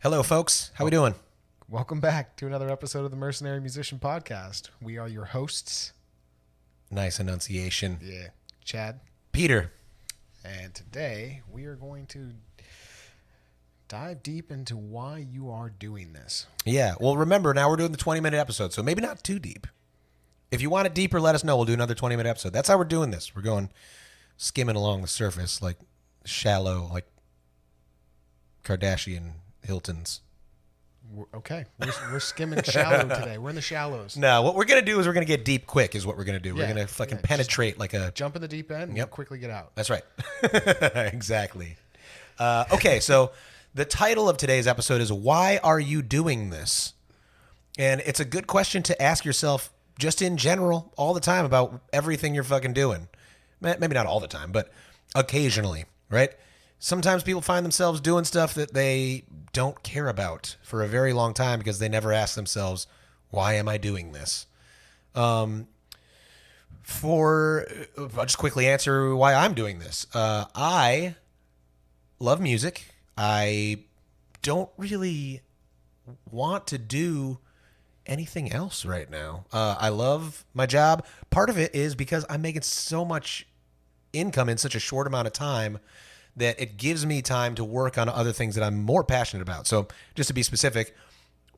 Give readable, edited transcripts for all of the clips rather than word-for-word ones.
Hello, folks. How we doing? Welcome back to another episode of the Mercenary Musician Podcast. We are your hosts. Nice enunciation. Yeah, Chad. Peter. And today we are going to dive deep into why you are doing this. Yeah. Well, remember, now we're doing the 20-minute episode, so maybe not too deep. If you want it deeper, let us know. We'll do another 20-minute episode. That's how we're doing this. We're going skimming along the surface, like shallow, like Kardashian Hiltons. We're skimming shallow today. We're in the shallows. No, what we're going to do is we're going to get deep quick is what we're going to do. Yeah, We're going to fucking penetrate like a... Jump in the deep end and quickly get out. That's right. Exactly. Okay, so the title of today's episode is Why Are You Doing This? And it's a good question to ask yourself just in general all the time about everything you're fucking doing. Maybe not all the time, but occasionally, right? Sometimes people find themselves doing stuff that they don't care about for a very long time because they never ask themselves, why am I doing this? I'll just quickly answer why I'm doing this. I love music. I don't really want to do anything else right now. I love my job. Part of it is because I'm making so much income in such a short amount of time that it gives me time to work on other things that I'm more passionate about. So just to be specific,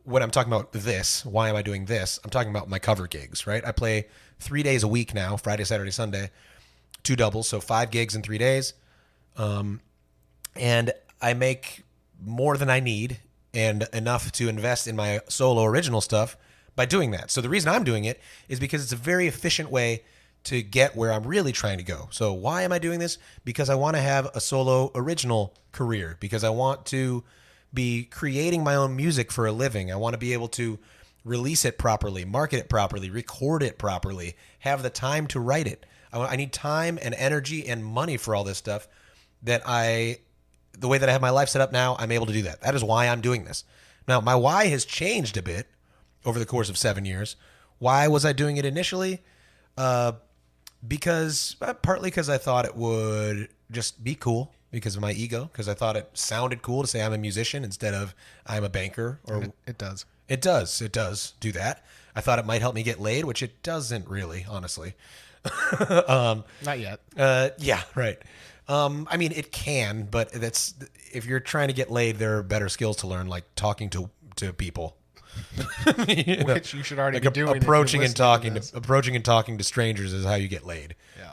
when I'm talking about this, why am I doing this? I'm talking about my cover gigs, right? I play 3 days a week now, Friday, Saturday, Sunday, 2 doubles, so 5 gigs in 3 days. And I make more than I need and enough to invest in my solo original stuff by doing that. So the reason I'm doing it is because it's a very efficient way to get where I'm really trying to go. So why am I doing this? Because I want to have a solo original career, because I want to be creating my own music for a living. I want to be able to release it properly, market it properly, record it properly, have the time to write it. I need time and energy and money for all this stuff the way that I have my life set up now, I'm able to do that. That is why I'm doing this. Now, my why has changed a bit over the course of 7 years. Why was I doing it initially? Partly because I thought it would just be cool because of my ego, because I thought it sounded cool to say I'm a musician instead of I'm a banker. Or It does. It does do that. I thought it might help me get laid, which it doesn't really, honestly. Not yet. Yeah, right. I mean, it can, but if you're trying to get laid, there are better skills to learn, like talking to people. Which you should already be doing. Approaching and talking to strangers is how you get laid. Yeah.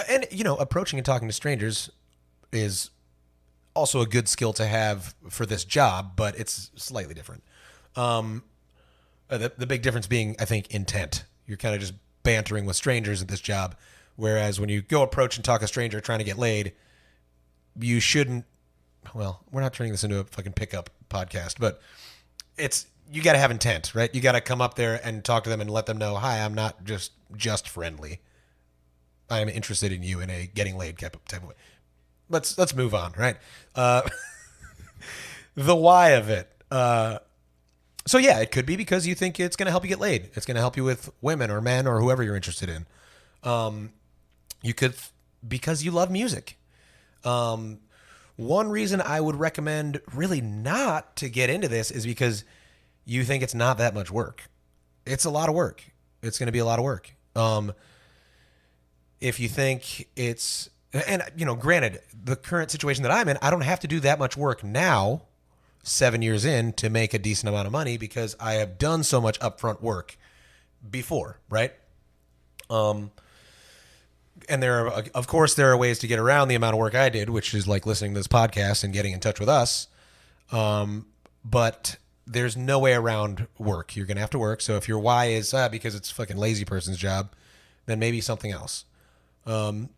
And approaching and talking to strangers is also a good skill to have for this job, but it's slightly different. The big difference being, I think, intent. You're kind of just bantering with strangers at this job, whereas when you go approach and talk a stranger trying to get laid, you shouldn't. Well, we're not turning this into a fucking pickup podcast, but you got to have intent, right? You got to come up there and talk to them and let them know, hi, I'm not just friendly. I am interested in you in a getting laid type of way. Let's move on, right? The why of it. So yeah, it could be because you think it's going to help you get laid. It's going to help you with women or men or whoever you're interested in. You could because you love music. One reason I would recommend really not to get into this is because you think it's not that much work. It's a lot of work. It's going to be a lot of work. If you think it's, and granted, the current situation that I'm in, I don't have to do that much work now, 7 years in, to make a decent amount of money because I have done so much upfront work before, right? And there are ways to get around the amount of work I did, which is like listening to this podcast and getting in touch with us. But there's no way around work. You're going to have to work. So if your why is because it's fucking lazy person's job, then maybe something else. I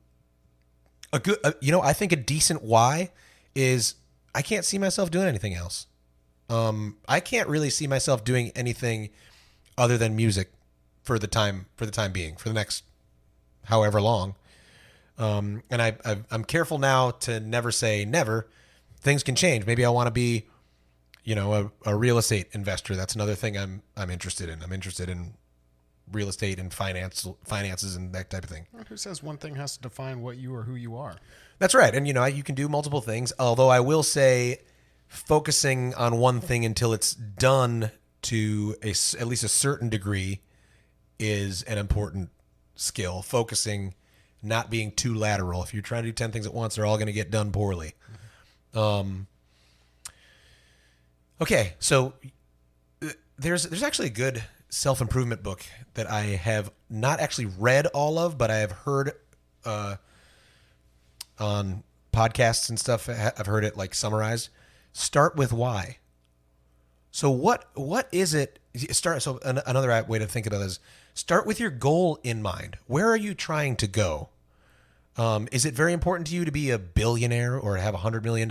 think a decent why is I can't see myself doing anything else. I can't really see myself doing anything other than music for the time being, for the next however long. And I'm careful now to never say never. Things can change. Maybe I want to be, a real estate investor. That's another thing I'm interested in. I'm interested in real estate and finances and that type of thing. Who says one thing has to define what you or who you are? That's right. And, you can do multiple things. Although I will say focusing on one thing until it's done to at least a certain degree is an important skill. Focusing, not being too lateral. If you're trying to do 10 things at once, they're all going to get done poorly. Okay, so there's actually a good self-improvement book that I have not actually read all of, but I have heard on podcasts and stuff. I've heard it like summarized. Start with why. So what is it? So another way to think about it is start with your goal in mind. Where are you trying to go? Is it very important to you to be a billionaire or have $100 million?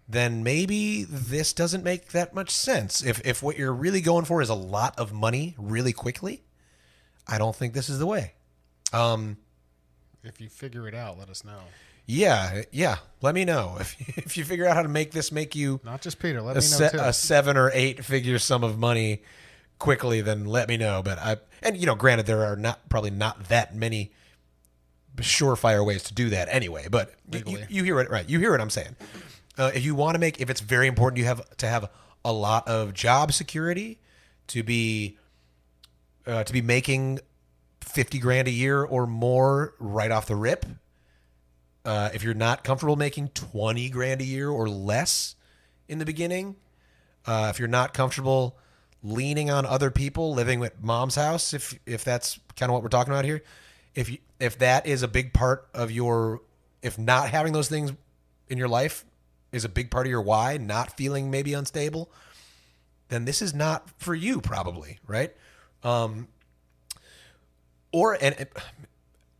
Then maybe this doesn't make that much sense. If what you're really going for is a lot of money really quickly, I don't think this is the way. If you figure it out, let us know. Yeah. Let me know if you figure out how to make you not just Peter. Let me know too. A 7 or 8 figure sum of money quickly. Then let me know. But granted, there are probably not that many surefire ways to do that anyway. But you hear it right. You hear what I'm saying. If it's very important, you have to have a lot of job security to be making $50,000 a year or more right off the rip. If you're not comfortable making $20,000 a year or less in the beginning, if you're not comfortable leaning on other people, living at mom's house, if that's kind of what we're talking about here, if that is a big part of if not having those things in your life is a big part of your why, not feeling maybe unstable, then this is not for you probably, right? I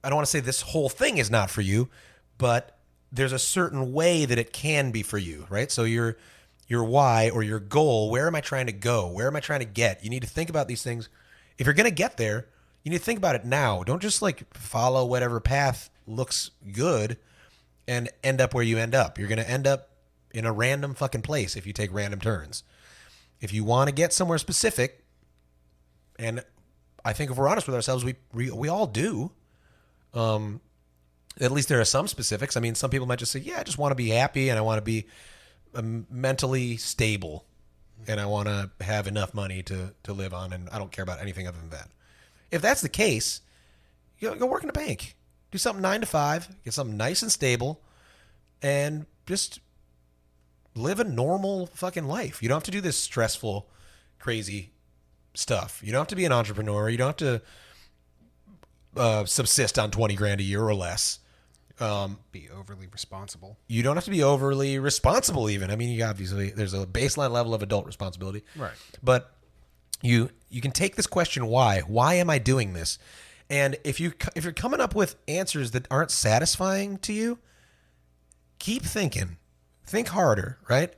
don't want to say this whole thing is not for you, but there's a certain way that it can be for you, right? So your why or your goal, where am I trying to go? Where am I trying to get? You need to think about these things. If you're going to get there, you need to think about it now. Don't just follow whatever path looks good and end up where you end up. You're going to end up in a random fucking place if you take random turns. If you want to get somewhere specific, and I think if we're honest with ourselves, we all do. At least there are some specifics. I mean, some people might just say, yeah, I just want to be happy and I want to be mentally stable and I want to have enough money to live on and I don't care about anything other than that. If that's the case, go work in a bank. Do something 9 to 5, get something nice and stable, and just live a normal fucking life. You don't have to do this stressful, crazy stuff. You don't have to be an entrepreneur. You don't have to subsist on $20,000 a year or less. Be overly responsible. You don't have to be overly responsible even. I mean, obviously there's a baseline level of adult responsibility. Right. But you can take this question, why? Why am I doing this? And if you're coming up with answers that aren't satisfying to you, keep thinking. Think harder, right?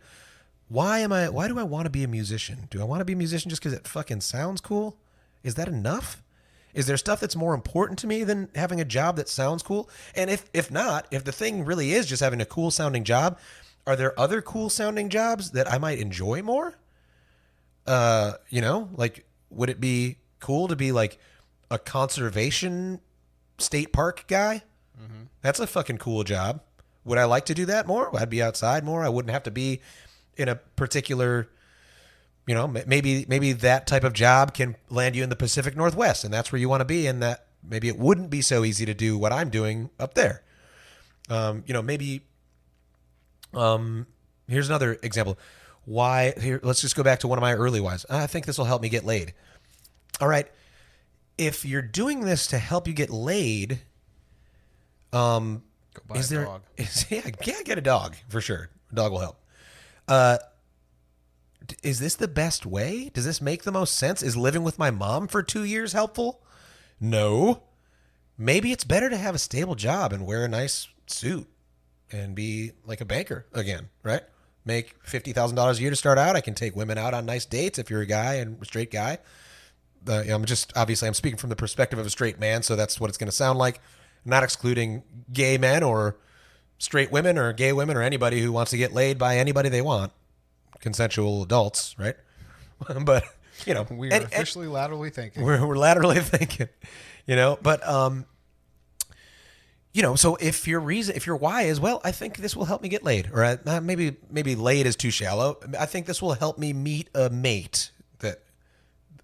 Why do I want to be a musician? Do I want to be a musician just because it fucking sounds cool? Is that enough? Is there stuff that's more important to me than having a job that sounds cool? And if not, if the thing really is just having a cool sounding job, are there other cool sounding jobs that I might enjoy more? Would it be cool to be like a conservation state park guy? Mm-hmm. That's a fucking cool job. Would I like to do that more? I'd be outside more. I wouldn't have to be in a particular, maybe that type of job can land you in the Pacific Northwest, and that's where you want to be, and that maybe it wouldn't be so easy to do what I'm doing up there. Here's another example. Let's just go back to one of my early whys. I think this will help me get laid. All right. If you're doing this to help you get laid, Go buy a dog. Get a dog for sure. A dog will help. Is this the best way? Does this make the most sense? Is living with my mom for 2 years helpful? No. Maybe it's better to have a stable job and wear a nice suit and be like a banker again, right? Make $50,000 a year to start out. I can take women out on nice dates if you're a guy and a straight guy. I'm speaking from the perspective of a straight man, so that's what it's going to sound like. I'm not excluding gay men or straight women or gay women or anybody who wants to get laid by anybody they want. Consensual adults, right? But, we are officially laterally thinking. We're laterally thinking, but, So if your why is, well, I think this will help me get laid, or maybe laid is too shallow. I think this will help me meet a mate that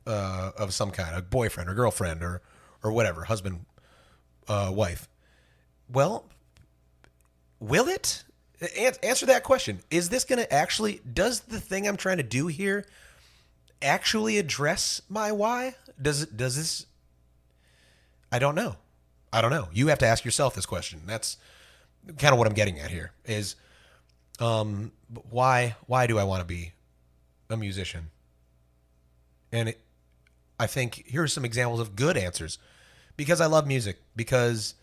of some kind, a boyfriend or girlfriend or whatever, husband, wife. Well, will it? Answer that question. Is this going to actually, does the thing I'm trying to do here actually address my why? Does this, I don't know. You have to ask yourself this question. That's kind of what I'm getting at here is, why do I want to be a musician? And I think here are some examples of good answers. Because I love music, because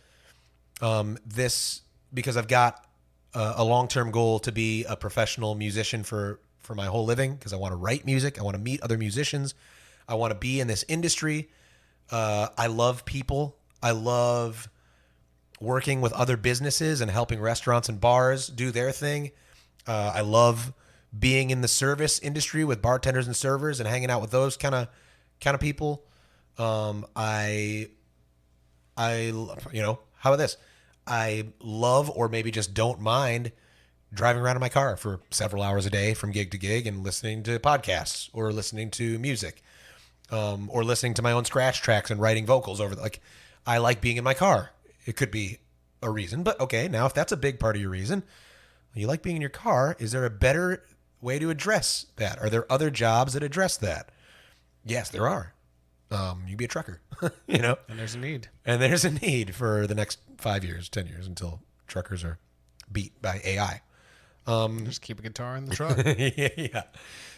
I've got a long-term goal to be a professional musician for my whole living, because I want to write music, I want to meet other musicians, I want to be in this industry. I love people. I love working with other businesses and helping restaurants and bars do their thing. I love being in the service industry with bartenders and servers and hanging out with those kind of people. How about this? I love, or maybe just don't mind, driving around in my car for several hours a day from gig to gig and listening to podcasts or listening to music, or listening to my own scratch tracks and writing vocals over. I like being in my car. It could be a reason, but okay. Now, if that's a big part of your reason, you like being in your car, is there a better way to address that? Are there other jobs that address that? Yes, there are. You be a trucker, And there's a need. And there's a need for the next 5 years, 10 years until truckers are beat by AI. Just keep a guitar in the truck. Yeah.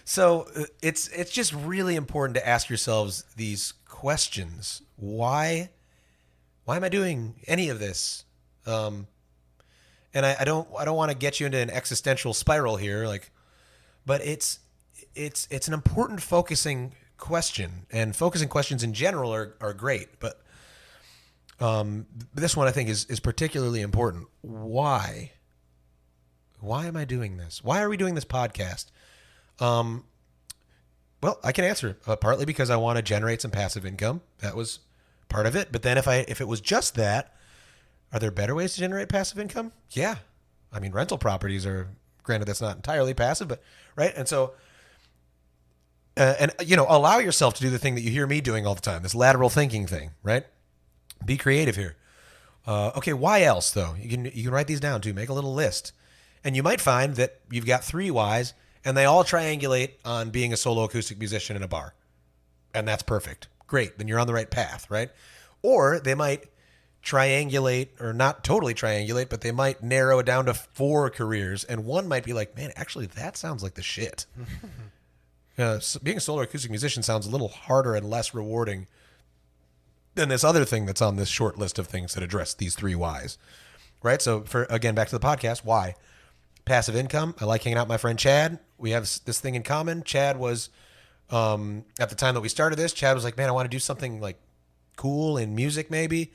So it's just really important to ask yourselves these questions. Why am I doing any of this? And I don't want to get you into an existential spiral here, but it's an important focusing question, and focusing questions in general are great, but this one I think is particularly important. Why am I doing this? Why are we doing this podcast? Well, I can answer partly because I want to generate some passive income. That was part of it. But then if it was just that, are there better ways to generate passive income? Yeah. I mean, rental properties are, granted, that's not entirely passive, but right. And so, allow yourself to do the thing that you hear me doing all the time, this lateral thinking thing, right? Be creative here. Okay. Why else though? You can write these down too. Make a little list, and you might find that you've got 3 whys and they all triangulate on being a solo acoustic musician in a bar. And that's perfect. Great. Then you're on the right path, right? Or they might triangulate, or not totally triangulate, but they might narrow it down to 4 careers. And one might be like, man, actually, that sounds like the shit. Being a solo acoustic musician sounds a little harder and less rewarding than this other thing that's on this short list of things that address these 3 whys, right? So again, back to the podcast, why? Passive income. I like hanging out with my friend Chad. We have this thing in common. Chad was, at the time that we started this, Chad was like, man, I want to do something like cool in music maybe.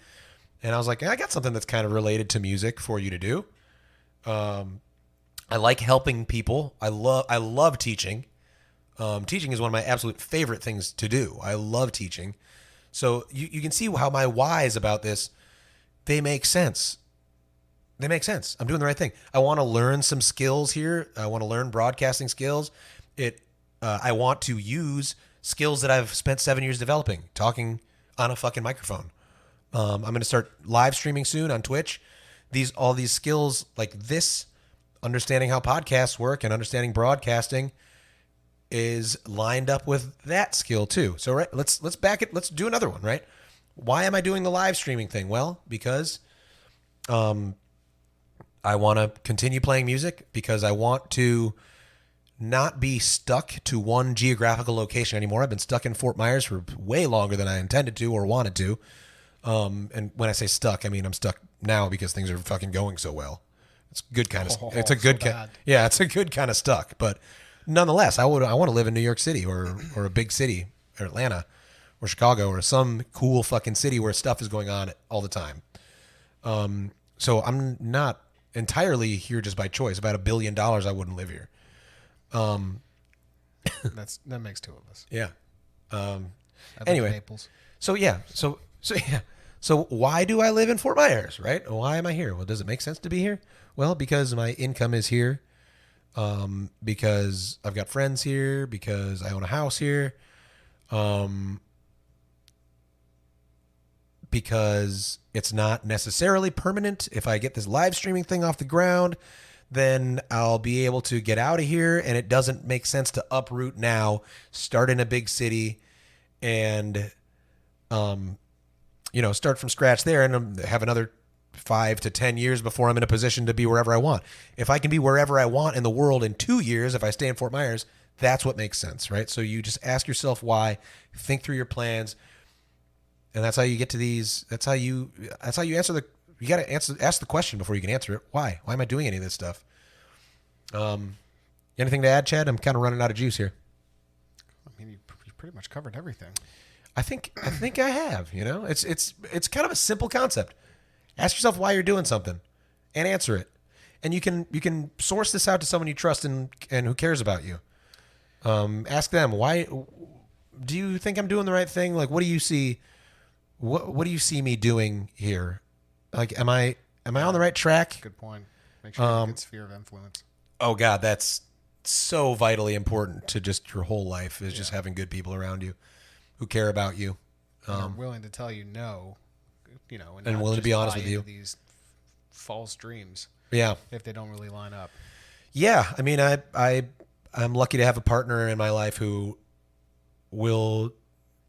And I was like, I got something that's kind of related to music for you to do. I like helping people. I love teaching. Teaching is one of my absolute favorite things to do. I love teaching. So you can see how my whys about this, they make sense. They make sense. I'm doing the right thing. I want to learn some skills here. I want to learn broadcasting skills. I want to use skills that I've spent 7 years developing, talking on a fucking microphone. I'm going to start live streaming soon on Twitch. All these skills like this, understanding how podcasts work and understanding broadcasting, is lined up with that skill too. So right, let's back it. Let's do another one, right? Why am I doing the live streaming thing? Well, because I want to continue playing music, because I want to not be stuck to one geographical location anymore. I've been stuck in Fort Myers for way longer than I intended to or wanted to. And when I say stuck, I mean I'm stuck now because things are fucking going so well. It's good kind of. It's a good kind. Yeah, it's a good kind of stuck. But nonetheless, I want to live in New York City or a big city, or Atlanta, or Chicago, or some cool fucking city where stuff is going on all the time. So I'm not entirely here just by choice. About $1 billion, I wouldn't live here. That makes 2 of us. Yeah. I live Anyway, in Naples. So So why do I live in Fort Myers, right? Why am I here? Well, does it make sense to be here? Well, because my income is here, because I've got friends here, because I own a house here, because it's not necessarily permanent. If I get this live streaming thing off the ground, then I'll be able to get out of here, and it doesn't make sense to uproot now, start in a big city, and start from scratch there and have another 5 to 10 years before I'm in a position to be wherever I want. If I can be wherever I want in the world in 2 years, if I stay in Fort Myers, that's what makes sense, right? So you just ask yourself why, think through your plans, and that's how you get to these. That's how you answer the. You got to ask the question before you can answer it. Why? Why am I doing any of this stuff? Anything to add, Chad? I'm kind of running out of juice here. I mean, you pretty much covered everything. I think I have. It's kind of a simple concept. Ask yourself why you're doing something, and answer it. And you can source this out to someone you trust and who cares about you. Ask them, why do you think I'm doing the right thing? Like, what do you see? What do you see me doing here? Like, am I on the right track? Good point. Make sure you have a good sphere of influence. Oh God, that's so vitally important to just your whole life is just having good people around you who care about you. Are willing to tell you no, and willing to be honest with you. These false dreams. Yeah. If they don't really line up. Yeah. I mean, I'm lucky to have a partner in my life who will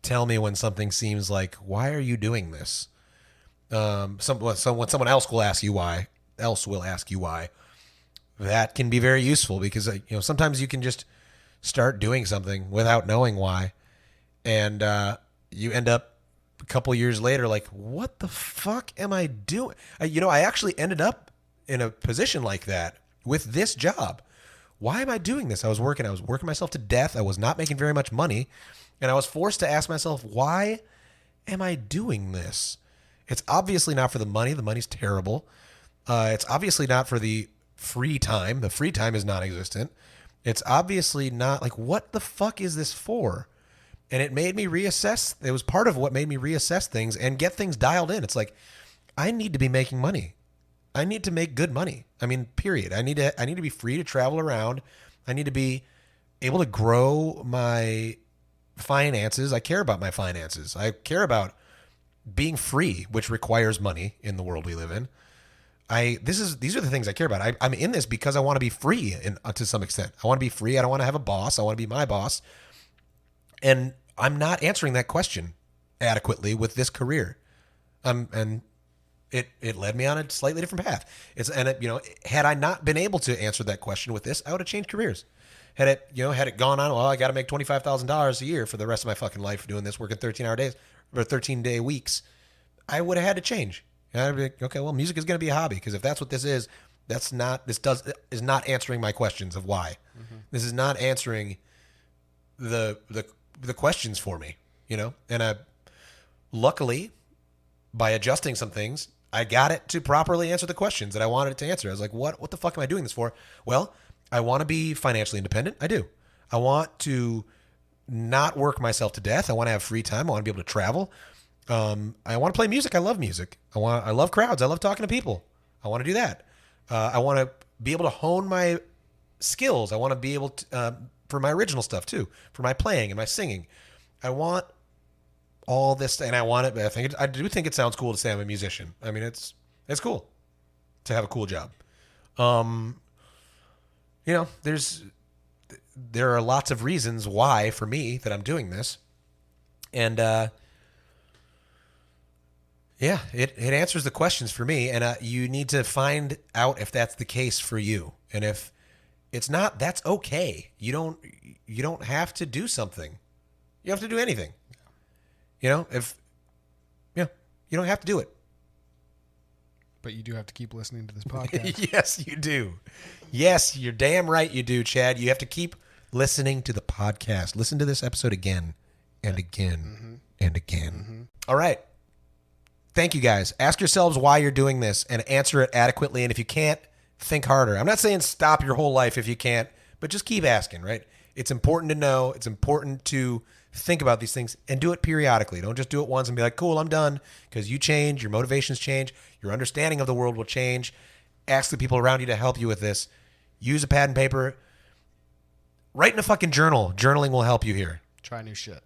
tell me when something seems like, why are you doing this? When someone else will ask you why, that can be very useful because sometimes you can just start doing something without knowing why, and you end up a couple years later like, what the fuck am I doing? I actually ended up in a position like that with this job. Why am I doing this? I was working myself to death. I was not making very much money, and I was forced to ask myself, why am I doing this? It's obviously not for the money. The money's terrible. It's obviously not for the free time. The free time is non-existent. It's obviously not like, what the fuck is this for? And it made me reassess. It was part of what made me reassess things and get things dialed in. It's like, I need to be making money. I need to make good money. I mean, period. I need to be free to travel around. I need to be able to grow my finances. I care about my finances. I care about being free, which requires money in the world we live in. These are the things I care about. I'm in this because I want to be free to some extent. I want to be free. I don't want to have a boss. I want to be my boss. And I'm not answering that question adequately with this career. And it led me on a slightly different path. Had I not been able to answer that question with this, I would have changed careers. Had it gone on, well, I got to make $25,000 a year for the rest of my fucking life doing this, working 13-hour days or 13-day weeks, I would have had to change. And I'd be like, okay, well, music is going to be a hobby because if that's what this is, is not answering my questions of why. Mm-hmm. This is not answering the questions for me, And luckily, by adjusting some things, I got it to properly answer the questions that I wanted it to answer. I was like, what the fuck am I doing this for? Well, I want to be financially independent. I do. I want to not work myself to death. I want to have free time. I want to be able to travel. I want to play music. I love music. I love crowds. I love talking to people. I want to do that. I want to be able to hone my skills. I want to be able to, for my original stuff too, for my playing and my singing. I want all this, and I do think it sounds cool to say I'm a musician. I mean, it's cool to have a cool job. There are lots of reasons why for me that I'm doing this. And, it answers the questions for me. And you need to find out if that's the case for you. And if it's not, that's okay. You don't have to do something. You don't have to do anything. You don't have to do it. But you do have to keep listening to this podcast. Yes, you do. Yes, you're damn right you do, Chad. You have to keep listening to the podcast. Listen to this episode again and again and again. Mm-hmm. All right. Thank you, guys. Ask yourselves why you're doing this and answer it adequately. And if you can't, think harder. I'm not saying stop your whole life if you can't, but just keep asking, right? It's important to know. It's important to think about these things and do it periodically. Don't just do it once and be like, cool, I'm done, because you change, your motivations change, your understanding of the world will change. Ask the people around you to help you with this. Use a pad and paper. Write in a fucking journal. Journaling will help you here. Try new shit.